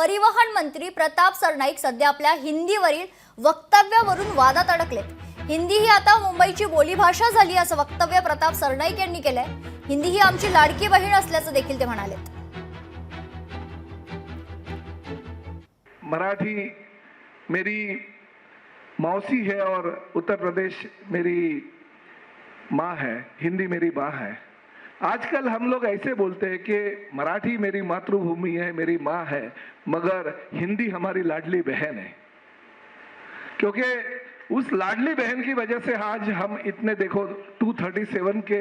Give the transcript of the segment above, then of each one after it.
परिवहन मंत्री प्रताप सरनाईक सध्या आपल्या हिंदीवरील वक्तव्यावरून वादात अडकलेत। हिंदी ही आता मुंबईची बोलीभाषा झाली असं वक्तव्य प्रताप सरनाईक यांनी केलंय। हिंदी ही आमची लाडकी बहीण असल्याचं देखील ते म्हणालेत। मराठी मेरी मौसी है और उत्तर प्रदेश मेरी माँ है, हिंदी मेरी माँ है। आजकल हम लोग ऐसे बोलते हैं कि मराठी मेरी मातृभूमि है, मेरी माँ है, मगर हिंदी हमारी लाडली बहन है, क्योंकि उस लाडली बहन की वजह से आज हम इतने देखो 237 के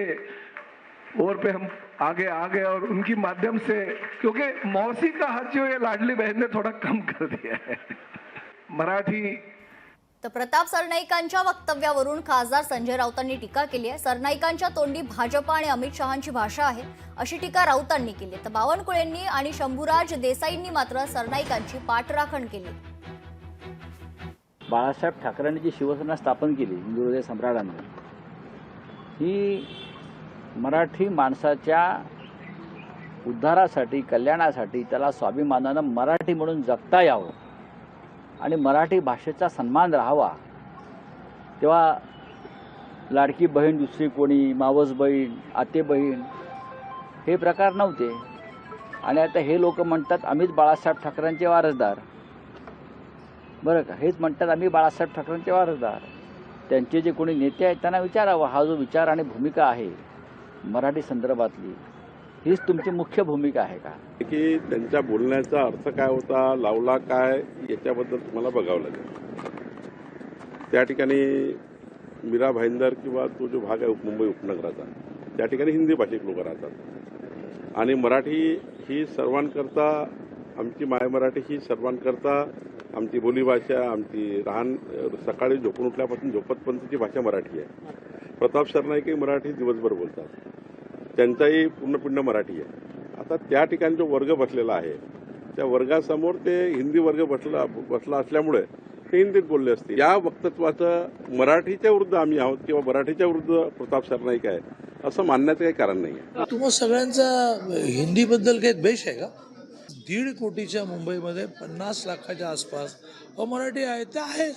ओर पे हम आगे आ गए और उनकी माध्यम से, क्योंकि मौसी का हक जो ये लाडली बहन ने थोड़ा कम कर दिया है। मराठी तर प्रताप सरनाईकांच्या वक्तव्यावरून खासदार संजय राऊतांनी टीका केली आहे। सरनाईकांच्या तोंडी भाजप आणि अमित शहांची भाषा आहे अशी टीका राऊतांनी केली। तर बावनकुळेंनी आणि शंभूराज देसाईंनी मात्र सरनाईकांची पाठराखण केली। बाळासाहेब ठाकरेंनी जी शिवसेना स्थापन केली हिंदू हृदय सम्राटांनी, ही मराठी माणसाच्या उद्धारासाठी, कल्याणासाठी, त्याला स्वाभिमानानं मराठी म्हणून जगता यावं आणि मराठी भाषेचा सन्मान राहावा, तेव्हा लाडकी बहीण दुसरी कोणी, मावस बहीण, आते बहीण हे प्रकार नव्हते। आणि आता हे लोक म्हणतात आम्हीच बाळासाहेब ठाकरेंचे वारसदार, बरं का, हेच म्हणतात आम्ही बाळासाहेब ठाकरेंचे वारसदार। त्यांचे जे कोणी नेते आहेत त्यांना विचारावं, हा जो विचार आणि भूमिका आहे मराठी संदर्भातली, हीच तुमची मुख्य भूमिका आहे का? की त्यांच्या बोलण्याचा अर्थ काय होता, लावला काय, याच्याबद्दल तुम्हाला बघावं लागेल। त्या ठिकाणी मीरा भाईंदर किंवा तो जो भाग आहे मुंबई उपनगराचा, त्या ठिकाणी हिंदी भाषिक लोक राहतात आणि मराठी ही सर्वांकरता, आमची माय मराठी ही सर्वांकरता आमची बोलीभाषा, आमची राहण, सकाळी झोपून उठल्यापासून झोपतपर्यंतची भाषा मराठी आहे। प्रताप सरनाईकही मराठी दिवसभर बोलतात, त्यांचाही पूर्णपिंड मराठी आहे। आता त्या ठिकाणी जो वर्ग बसलेला आहे त्या वर्गासमोर ते हिंदी वर्ग बसला असल्यामुळे ते हिंदीत बोलले असते। या वक्तव्याचं मराठीच्या विरुद्ध आम्ही आहोत किंवा मराठीच्या विरुद्ध प्रताप सरनाईक आहे असं मानण्याचं काही कारण नाही आहे। तुम्हा सगळ्यांचा हिंदीबद्दल काही द्वेष आहे का? 1.5 कोटीच्या मुंबईमध्ये 50 लाखाच्या आसपास अमराठी आहेत, ते आहेत,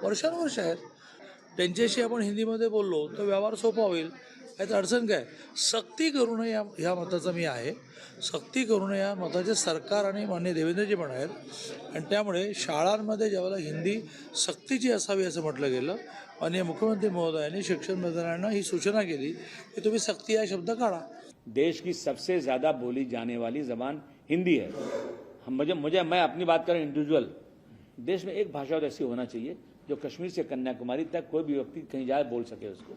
वर्षानुवर्ष आहेत। त्यांच्याशी आपण हिंदीमध्ये बोललो तर व्यवहार सोपा होईल, यात अडचण काय? सक्ती करू नये ह्या मताचा मी आहे। सक्ती करू नये या मताचे सरकार आणि माननीय देवेंद्रजी पण आहेत। आणि त्यामुळे शाळांमध्ये ज्यावेळेला हिंदी सक्तीची असावी असं म्हटलं गेलं, माननीय मुख्यमंत्री महोदयांनी शिक्षण मंत्र्यांना ही सूचना केली की तुम्ही सक्ती हा शब्द काढा। देश की सबसे ज़्यादा बोली जाने वाली ज़बान हिंदी है। मुझे मैं अपनी बात करूँ इंडिविजुअल, देश में एक भाषा ऐसी होना चाहिए जो कश्मीर से कन्याकुमारी तक कोई भी व्यक्ति कहीं जाए बोल सके उसको।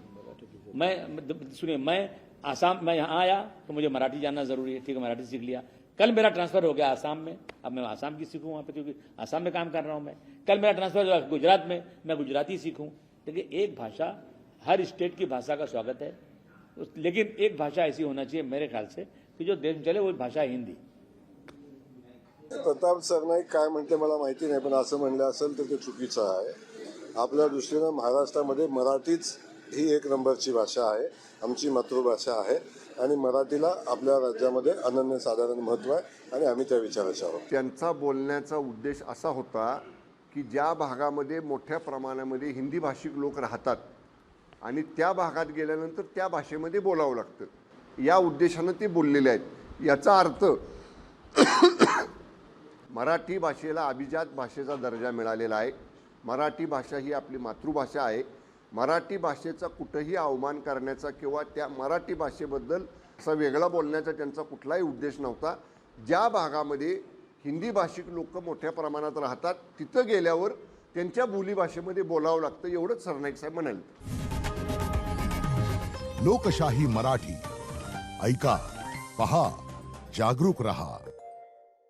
सुनिए, मैं यहाँ आया तो मुझे मराठी जानना जरूरी है, ठीक है, मराठी सीख लिया। कल मेरा ट्रांसफर हो गया आसाम में, अब मैं आसाम की सीखूँ वहाँ पे, क्योंकि आसाम में काम कर रहा हूँ मैं। कल मेरा ट्रांसफर हुआ गुजरात में, मैं गुजराती सीखूँ। देखिए, एक भाषा, हर स्टेट की भाषा का स्वागत है, लेकिन एक भाषा ऐसी होना चाहिए मेरे ख्याल से कि जो देश में चले, वो भाषा हिंदी। प्रताप सरनाईक काय म्हणते मला माहिती नाही, पण असं म्हणलं असेल तर ते चुकीचं आहे। आपल्या दृष्टीनं महाराष्ट्रामध्ये मराठीच ही एक नंबरची भाषा आहे, आमची मातृभाषा आहे आणि मराठीला आपल्या राज्यामध्ये अनन्यसाधारण महत्त्व आहे आणि आम्ही त्या विचाराचे आहोत। त्यांचा बोलण्याचा उद्देश असा होता की ज्या भागामध्ये मोठ्या प्रमाणामध्ये हिंदी भाषिक लोक राहतात आणि त्या भागात गेल्यानंतर त्या भाषेमध्ये बोलावं लागतं, या उद्देशानं ते बोललेले आहेत। याचा अर्थ मराठी भाषेला अभिजात भाषेचा दर्जा मिळालेला आहे। मराठी भाषा ही आपली मातृभाषा आहे। मराठी भाषेचा कुठेही अवमान करण्याचा किंवा त्या मराठी भाषेबद्दल असा वेगळा बोलण्याचा त्यांचा कुठलाही उद्देश नव्हता। ज्या भागामध्ये हिंदी भाषिक लोक मोठ्या प्रमाणात राहतात तिथं गेल्यावर त्यांच्या बोलीभाषेमध्ये बोलावं लागतं, एवढंच सरनाईक साहेब म्हणाले। लोकशाही मराठी ऐका, पहा, जागरूक रहा।